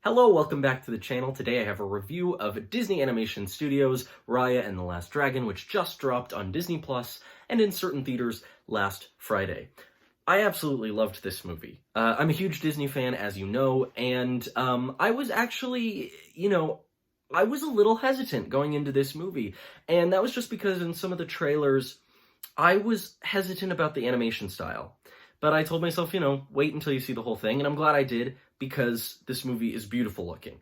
Hello, welcome back to the channel. Today I have a review of Disney Animation Studios Raya and the Last Dragon, which just dropped on Disney Plus and in certain theaters last Friday. I absolutely loved this movie. I'm a huge Disney fan, as you know, and I was actually, I was a little hesitant going into this movie, and that was just because in some of the trailers, I was hesitant about the animation style. But I told myself, wait until you see the whole thing, and I'm glad I did, because this movie is beautiful looking.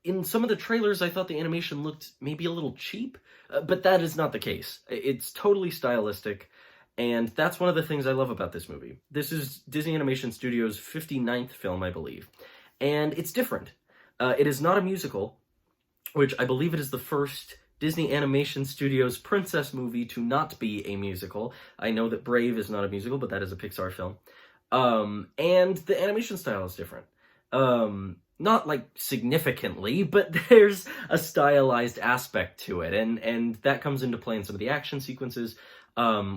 In some of the trailers, I thought the animation looked maybe a little cheap, but that is not the case. It's totally stylistic, and that's one of the things I love about this movie. This is Disney Animation Studios' 59th film, I believe, and it's different. It is not a musical, which I believe it is the first Disney Animation Studios princess movie to not be a musical. I know that Brave is not a musical, but that is a Pixar film. And the animation style is different. Not like significantly, but there's a stylized aspect to it, and that comes into play in some of the action sequences,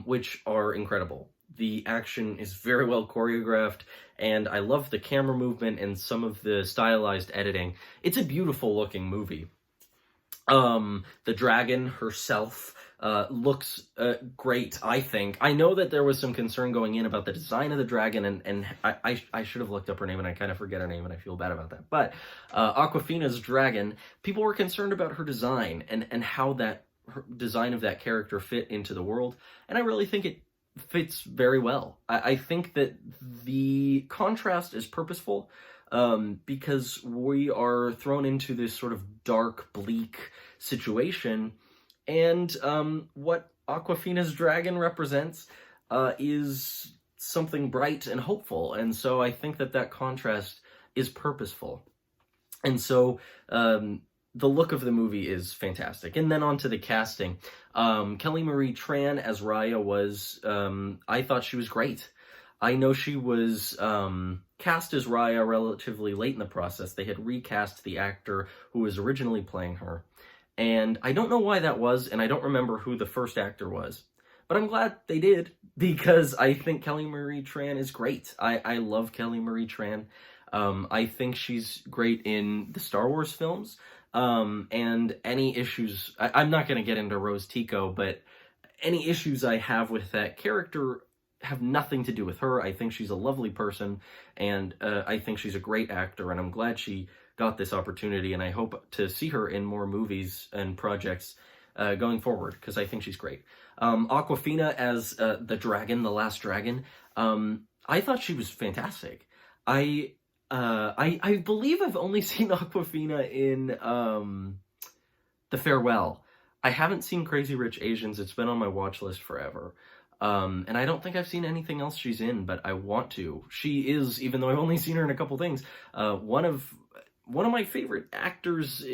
which are incredible. The action is very well choreographed, and I love the camera movement and some of the stylized editing. It's a beautiful looking movie. The dragon herself looks great, I think. I know that there was some concern going in about the design of the dragon, and I should have looked up her name, and I kind of forget her name, and I feel bad about that. But Awkwafina's dragon, people were concerned about her design and how that her design of that character fit into the world, and I really think it fits very well. I think that the contrast is purposeful, because we are thrown into this sort of dark, bleak situation, and what Awkwafina's dragon represents is something bright and hopeful, and so I think that that contrast is purposeful. And so the look of the movie is fantastic. And then on to the casting. Kelly Marie Tran as Raya was, I thought she was great. I know she was cast as Raya relatively late in the process. They had recast the actor who was originally playing her. And I don't know why that was, and I don't remember who the first actor was. But I'm glad they did, because I think Kelly Marie Tran is great. I love Kelly Marie Tran. I think she's great in the Star Wars films. And any issues... I'm not going to get into Rose Tico, but any issues I have with that character have nothing to do with her. I think she's a lovely person, and I think she's a great actor, and I'm glad she got this opportunity, and I hope to see her in more movies and projects going forward, because I think she's great. Awkwafina as the dragon, the last dragon, I thought she was fantastic. I believe I've only seen Awkwafina in The Farewell. I haven't seen Crazy Rich Asians. It's been on my watch list forever. And I don't think I've seen anything else she's in, but I want to. She is, even though I've only seen her in a couple things, one of my favorite actors.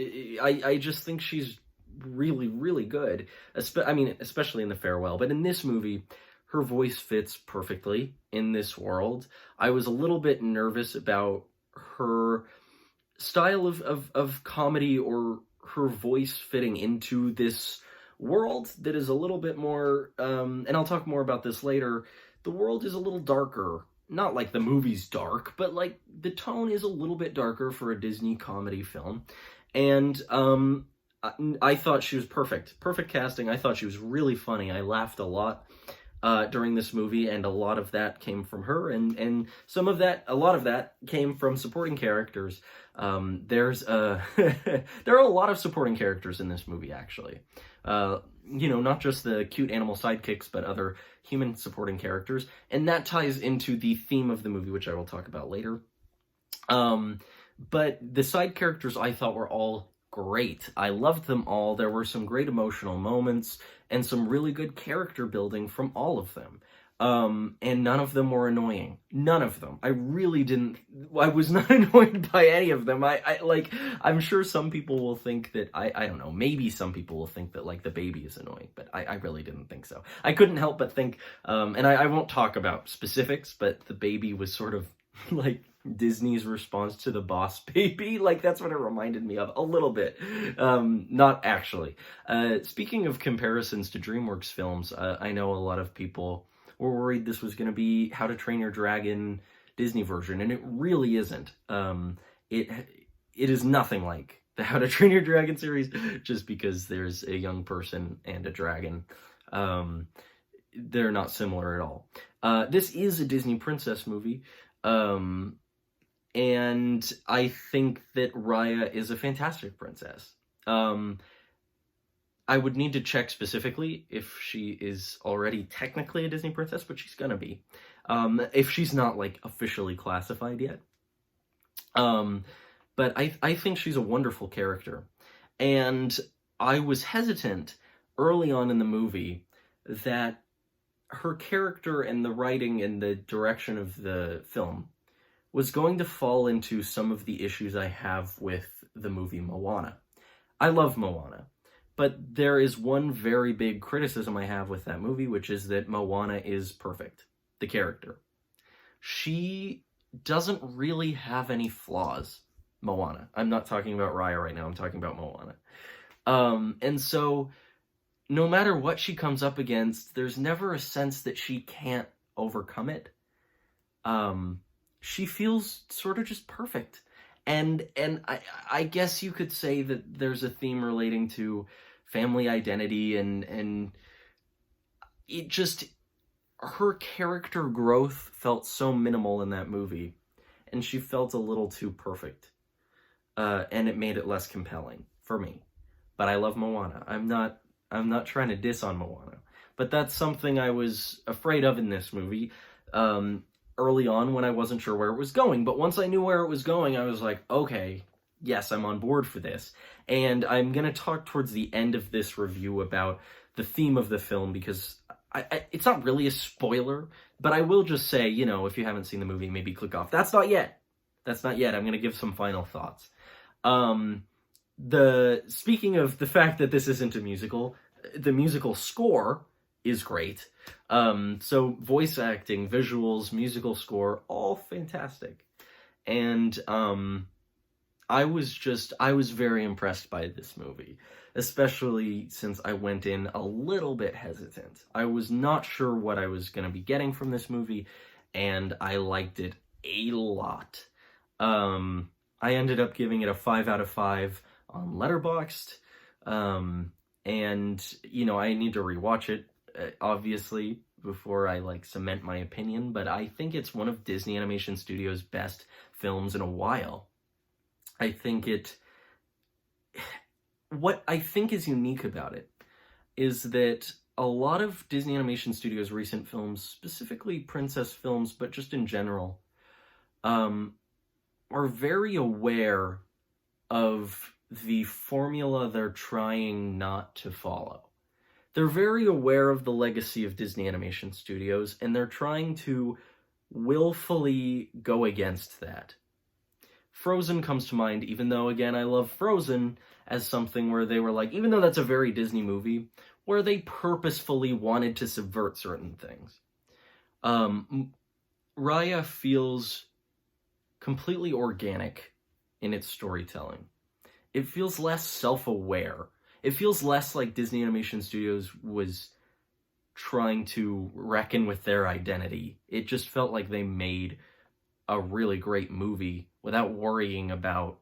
I just think she's really, really good. Especially in The Farewell, but in this movie, her voice fits perfectly in this world. I was a little bit nervous about her style of comedy, or her voice fitting into this world that is a little bit more, and I'll talk more about this later, the world is a little darker. Not like the movie's dark, but like the tone is a little bit darker for a Disney comedy film. And I thought she was perfect. Perfect casting. I thought she was really funny. I laughed a lot during this movie, and a lot of that came from her, and a lot of that came from supporting characters. There are a lot of supporting characters in this movie, actually. Not just the cute animal sidekicks, but other human supporting characters, and that ties into the theme of the movie, which I will talk about later. But the side characters I thought were all great. I loved them all. There were some great emotional moments and some really good character building from all of them. And none of them were annoying. None of them. I was not annoyed by any of them. I'm sure some people will think that, I don't know, maybe some people will think that, like, the baby is annoying, but I really didn't think so. I couldn't help but think, and I won't talk about specifics, but the baby was sort of like Disney's response to the Boss Baby. Like, that's what it reminded me of a little bit. Not actually. Speaking of comparisons to DreamWorks films, I know a lot of people were worried this was going to be How to Train Your Dragon Disney version, and it really isn't. it is nothing like the How to Train Your Dragon series, just because there's a young person and a dragon. They're not similar at all. This is a Disney princess movie, and I think that Raya is a fantastic princess. I would need to check specifically if she is already technically a Disney princess, but she's gonna be. If she's not, like, officially classified yet. But I think she's a wonderful character. And I was hesitant early on in the movie that her character and the writing and the direction of the film was going to fall into some of the issues I have with the movie Moana. I love Moana, but there is one very big criticism I have with that movie, which is that Moana is perfect. The character. She doesn't really have any flaws. Moana. I'm not talking about Raya right now, I'm talking about Moana. And so, no matter what she comes up against, there's never a sense that she can't overcome it. She feels sort of just perfect. And I guess you could say that there's a theme relating to family identity, and it just, her character growth felt so minimal in that movie, and she felt a little too perfect. And it made it less compelling for me. But I love Moana. I'm not trying to diss on Moana. But that's something I was afraid of in this movie early on, when I wasn't sure where it was going. But once I knew where it was going, I was like, okay, yes, I'm on board for this. And I'm going to talk towards the end of this review about the theme of the film, because it's not really a spoiler, but I will just say, you know, if you haven't seen the movie, maybe click off. That's not yet. I'm going to give some final thoughts. Speaking of the fact that this isn't a musical, the musical score is great. So voice acting, visuals, musical score, all fantastic. And I was very impressed by this movie, especially since I went in a little bit hesitant. I was not sure what I was going to be getting from this movie, and I liked it a lot. I ended up giving it a 5 out of 5 on Letterboxd, and, you know, I need to rewatch it, obviously, before I, like, cement my opinion, but I think it's one of Disney Animation Studios' best films in a while. What I think is unique about it is that a lot of Disney Animation Studios' recent films, specifically princess films, but just in general, are very aware of the formula they're trying not to follow. They're very aware of the legacy of Disney Animation Studios, and they're trying to willfully go against that. Frozen comes to mind, even though, again, I love Frozen as something where they were like, even though that's a very Disney movie, where they purposefully wanted to subvert certain things. Raya feels completely organic in its storytelling. It feels less self-aware. It feels less like Disney Animation Studios was trying to reckon with their identity. It just felt like they made a really great movie without worrying about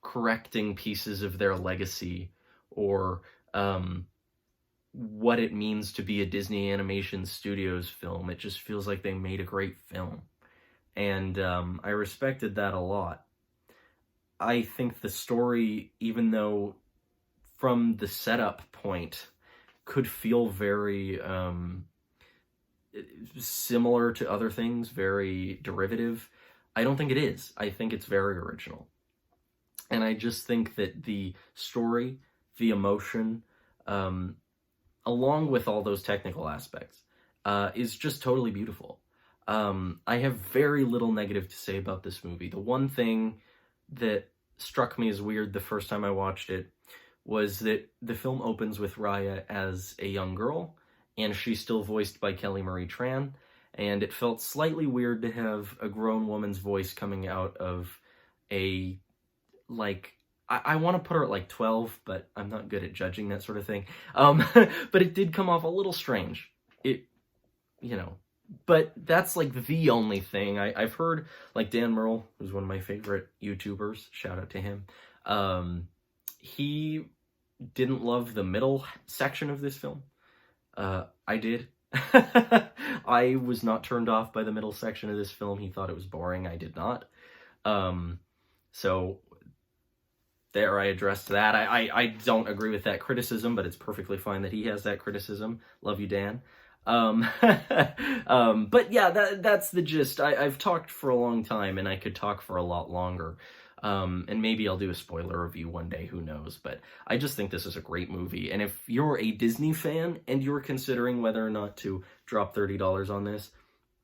correcting pieces of their legacy, or what it means to be a Disney Animation Studios film. It just feels like they made a great film. And I respected that a lot. I think the story, even though from the setup point could feel very similar to other things, very derivative, I don't think it is. I think it's very original. And I just think that the story, the emotion, along with all those technical aspects, is just totally beautiful. I have very little negative to say about this movie. The one thing that struck me as weird the first time I watched it was that the film opens with Raya as a young girl, and she's still voiced by Kelly Marie Tran, and it felt slightly weird to have a grown woman's voice coming out of a, like, I want to put her at like 12, but I'm not good at judging that sort of thing. But it did come off a little strange. You know, But that's like the only thing. I've heard, like, Dan Merle, who's one of my favorite YouTubers, shout out to him, he didn't love the middle section of this film. I did. I was not turned off by the middle section of this film. He thought it was boring. I did not. So there, I addressed that. I don't agree with that criticism, but it's perfectly fine that he has that criticism. Love you, Dan. But yeah, that's the gist. I've talked for a long time, and I could talk for a lot longer. And maybe I'll do a spoiler review one day, who knows, but I just think this is a great movie, and if you're a Disney fan and you're considering whether or not to drop $30 on this,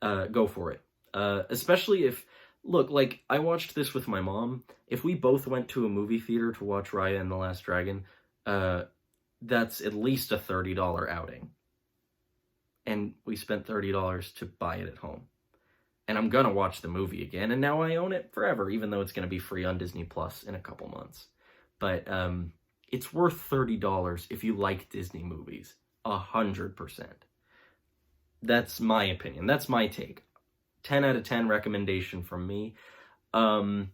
go for it. Especially if, look, like, I watched this with my mom. If we both went to a movie theater to watch Raya and the Last Dragon, that's at least a $30 outing. And we spent $30 to buy it at home. And I'm gonna watch the movie again, and now I own it forever, even though it's gonna be free on Disney Plus in a couple months. But it's worth $30 if you like Disney movies, 100%. That's my opinion. That's my take. 10 out of 10 recommendation from me. And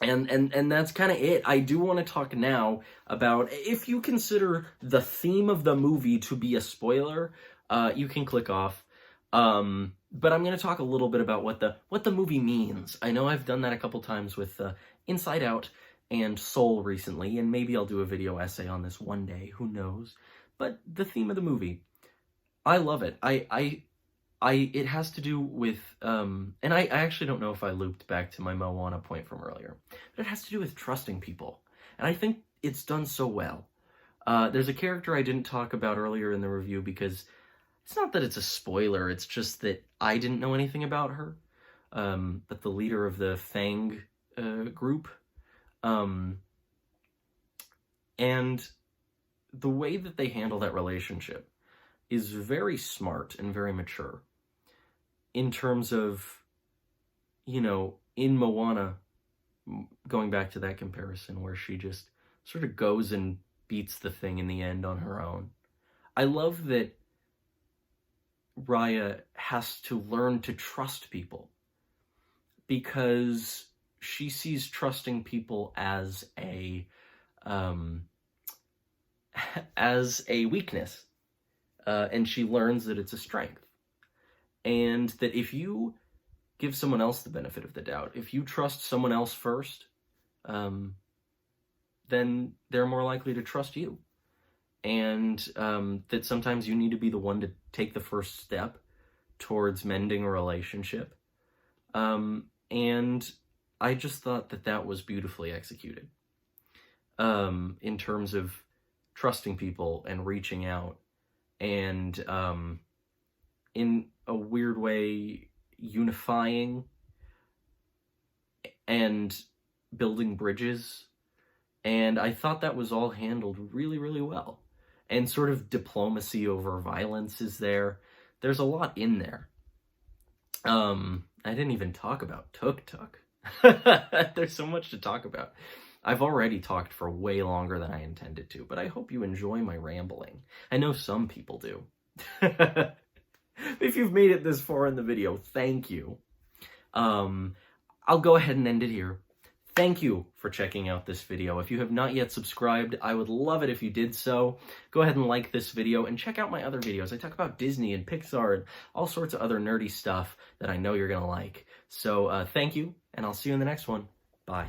that's kind of it. I do want to talk now about, if you consider the theme of the movie to be a spoiler, you can click off. But I'm going to talk a little bit about what the movie means. I know I've done that a couple times with Inside Out and Soul recently, and maybe I'll do a video essay on this one day, who knows. But the theme of the movie, I love it. It has to do with, and I actually don't know if I looped back to my Moana point from earlier, but it has to do with trusting people. And I think it's done so well. There's a character I didn't talk about earlier in the review because it's not that it's a spoiler, it's just that I didn't know anything about her. But the leader of the Fang group. And the way that they handle that relationship is very smart and very mature. In terms of, you know, in Moana, going back to that comparison where she just sort of goes and beats the thing in the end on her own. I love that Raya has to learn to trust people because she sees trusting people as a weakness, and she learns that it's a strength, and that if you give someone else the benefit of the doubt, if you trust someone else first, then they're more likely to trust you. And that sometimes you need to be the one to take the first step towards mending a relationship. And I just thought that that was beautifully executed. In terms of trusting people and reaching out, and in a weird way, unifying and building bridges. And I thought that was all handled really, really well. And sort of diplomacy over violence is there. There's a lot in there. I didn't even talk about Tuk Tuk. There's so much to talk about. I've already talked for way longer than I intended to, but I hope you enjoy my rambling. I know some people do. If you've made it this far in the video, thank you. I'll go ahead and end it here. Thank you for checking out this video. If you have not yet subscribed, I would love it if you did so. Go ahead and like this video and check out my other videos. I talk about Disney and Pixar and all sorts of other nerdy stuff that I know you're going to like. So thank you, and I'll see you in the next one. Bye.